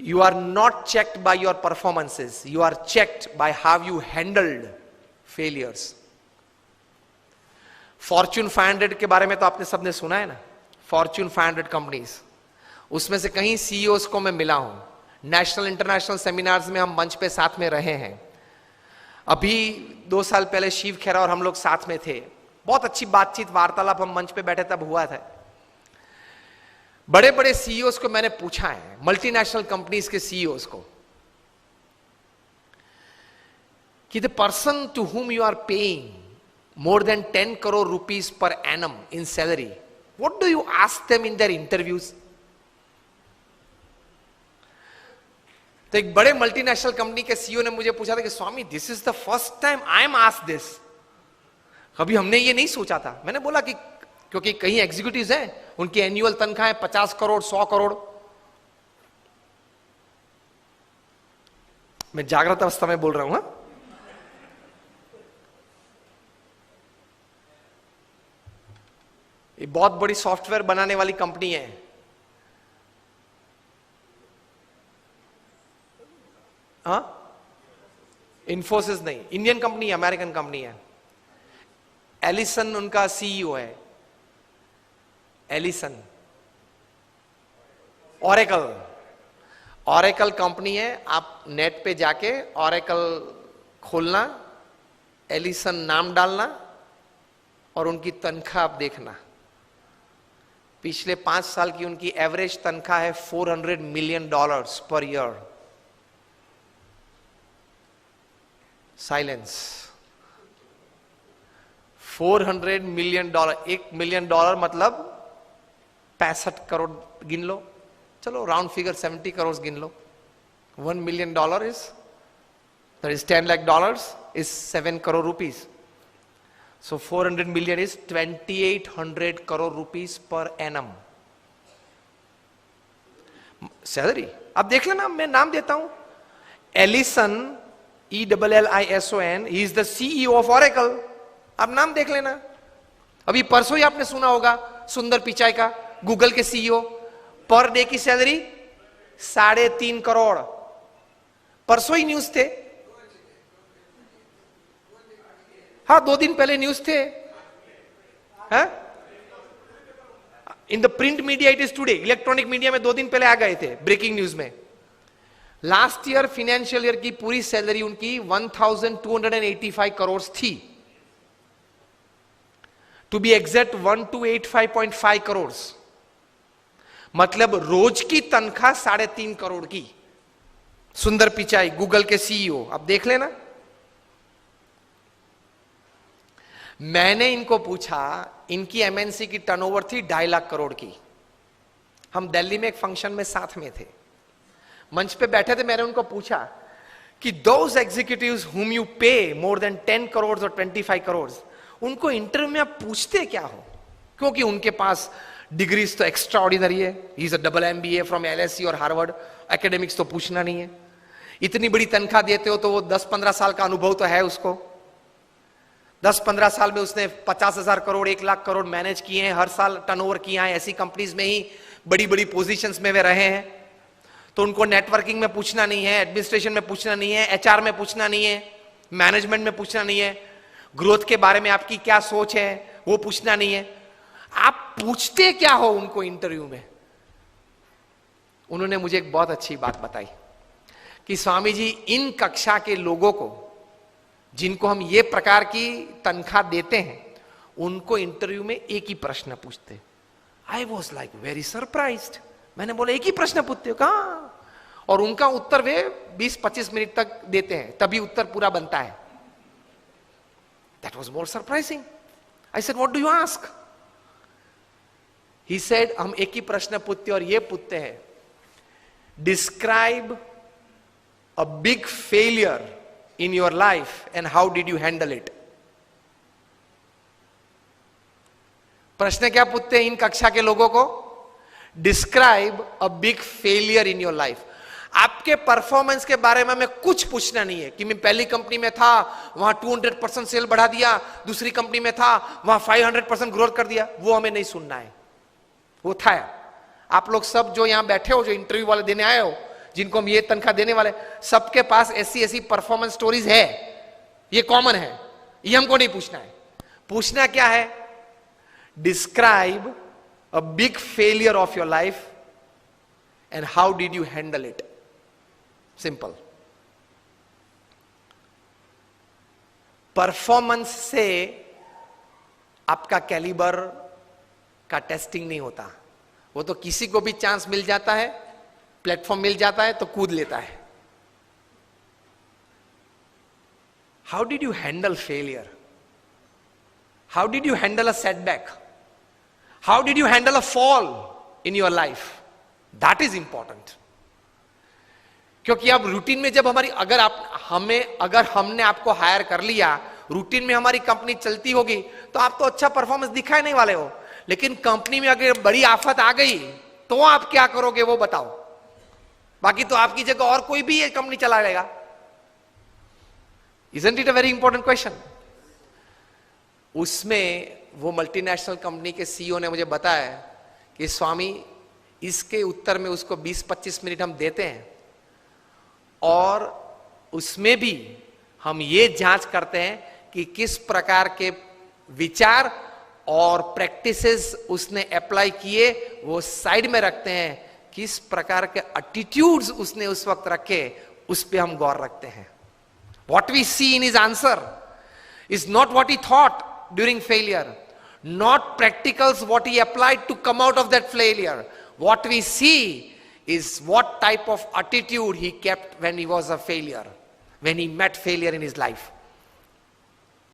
You are not checked by your performances. You are checked by how you handled failures. Fortune 500 के बारे में तो आपने सबने सुना है ना, Fortune 500 कंपनीज, उसमें से कहीं सीईओज को मैं मिला हूं, नेशनल इंटरनेशनल सेमिनार्स में हम मंच पे साथ में रहे हैं। अभी 2 साल पहले शिव खेरा और हम लोग साथ में थे, बहुत अच्छी बातचीत वार्तालाप हम मंच पे बैठे तब हुआ था। बड़े बड़े सीईओज को मैंने पूछा है, मल्टीनेशनल कंपनीज के सीईओज को, कि the person to whom you are paying more than 10 crore rupees per annum in salary, what do you ask them in their interviews? तो एक बड़े मल्टीनेशनल कंपनी के सीईओ ने मुझे पूछा था कि Swami, this is the first time I am asked this, कभी हमने ये नहीं सोचा था। मैंने बोला कि क्योंकि कई एग्जीक्यूटिव्स हैं, उनकी एनुअल तनख्वाह है 50 करोड़ 100 करोड़। मैं जागृत अवस्था में बोल रहा हूं। ये बहुत बड़ी सॉफ्टवेयर बनाने वाली कंपनी है, हाँ, इन्फोसिस नहीं, इंडियन कंपनी है, अमेरिकन कंपनी है। एलिसन उनका सीईओ है, एलिसन। ऑरेकल कंपनी है, आप नेट पे जाके ऑरेकल खोलना, एलिसन नाम डालना और उनकी तनख्वाह आप देखना। पिछले 5 साल की उनकी एवरेज तनख्वाह है $400 million per year. Silence. $400 million, $1 million मतलब 65 करोड़ गिन लो, चलो राउंड फिगर 70 करोड़ गिन लो। $1 million is, that is $10 lakh, is 7 crore rupees. So 400 million is 2800 crore rupees per annum salary. अब देख लेना, मैं नाम देता हूं, Ellison, ELLISON, he is the CEO of Oracle. अब नाम देख लेना। अभी परसों ही आपने सुना होगा सुंदर पिचाई का, गूगल के सीईओ, पर डे की सैलरी 3.5 करोड़। परसों ही न्यूज थे, हाँ 2 दिन पहले न्यूज थे, in the print media it is today, electronic media में 2 दिन पहले आ गए थे ब्रेकिंग न्यूज में। लास्ट ईयर फाइनेंशियल ईयर की पूरी सैलरी उनकी 1285 करोड़ थी, टू बी एग्जैक्ट 1285.5 करोड़, मतलब रोज की तनख्वाह 3.5 करोड़ की। सुंदर पिचाई, गूगल के सीईओ, अब देख लेना। मैंने इनको पूछा, इनकी एमएनसी की टर्नओवर थी 2.5 लाख करोड़ की। हम दिल्ली में एक फंक्शन में साथ में थे, मंच पे बैठे थे, मैंने उनको पूछा कि दोज एग्जीक्यूटिव्स हुम यू पे मोर देन 10 करोड़ और 25 करोड़, उनको इंटरव्यू में आप पूछते क्या हो? क्योंकि उनके पास डिग्रीज तो एक्स्ट्रा ऑर्डिनरी है, he is a double MBA from LSE और हार्वर्ड, एकेडमिक्स तो पूछना नहीं है। इतनी बड़ी तनख्वाह देते हो तो वो 10-15 साल का अनुभव तो है उसको। 10-15 साल में उसने 50,000 करोड़ 1 लाख करोड़ मैनेज किए हैं, हर साल टर्नओवर किया है, ऐसी कंपनीज में ही बड़ी बड़ी पोजीशंस में वे रहे हैं। तो उनको नेटवर्किंग में पूछना नहीं है, एडमिनिस्ट्रेशन में पूछना नहीं है, HR में पूछना नहीं है, मैनेजमेंट में पूछना नहीं है, ग्रोथ के बारे में आपकी क्या सोच है वो पूछना नहीं है। आप पूछते क्या हो उनको इंटरव्यू में? उन्होंने मुझे एक बहुत अच्छी बात बताई कि स्वामी जी, इन कक्षा के लोगों को जिनको हम ये प्रकार की तनख्वाह देते हैं, उनको इंटरव्यू में एक ही प्रश्न पूछते। I was like very surprised. मैंने बोला एक ही प्रश्न पूछते हो? कहाँ? और उनका उत्तर वे 20-25 मिनट तक देते हैं, तभी उत्तर पूरा बनता है। That was more surprising. I said, what do you ask? He said, हम एक ही प्रश्न पूछते और ये पूछते हैं, describe a big failure in your life and how did you handle it? प्रश्न क्या पूछते हैं इन कक्षा के लोगों को? Describe a big failure in your life. आपके परफॉर्मेंस के बारे में हमें कुछ पूछना नहीं है कि मैं पहली कंपनी में था, वहां 200% सेल बढ़ा दिया, दूसरी कंपनी में था, वहां 500% ग्रोथ कर दिया, वो हमें नहीं सुनना है। वो था, आप लोग सब जो यहां बैठे हो, जो इंटरव्यू वाले देने आए हो, जिनको हम ये तनख्वाह देने वाले, सबके पास ऐसी ऐसी परफॉर्मेंस स्टोरीज है, ये कॉमन है, ये हमको नहीं पूछना है। पूछना क्या है? Describe a big failure of your life and how did you handle it. Simple. Performance से आपका कैलिबर का टेस्टिंग नहीं होता, वो तो किसी को भी चांस मिल जाता है, प्लेटफॉर्म मिल जाता है तो कूद लेता है। How did you handle failure? How did you handle a setback? How did you handle a fall in your life? That is important. क्योंकि अब रूटीन में जब हमारी, अगर हमने आपको हायर कर लिया, रूटीन में हमारी कंपनी चलती होगी, तो आप तो अच्छा परफॉर्मेंस दिखाए नहीं वाले हो। लेकिन कंपनी में अगर बड़ी आफत आ गई तो आप क्या करोगे वो बताओ। बाकी तो आपकी जगह और कोई भी ये कंपनी चला लेगा। Isn't it a very important question? उसमें वो मल्टीनेशनल कंपनी के सीईओ ने मुझे बताया कि स्वामी, इसके उत्तर में उसको 20-25 मिनट हम देते हैं और उसमें भी हम ये जांच करते हैं कि किस प्रकार के विचार और प्रैक्टिसेस उसने अप्लाई किए, वो साइड में रखते हैं। किस प्रकार के एटीट्यूड्स उसने उस वक्त रखे, उस पे हम गौर रखते हैं। What we see in his answer is not what he thought during failure, not practicals what he applied to come out of that failure. What we see is what type of attitude he kept when he was a failure, when he met failure in his life.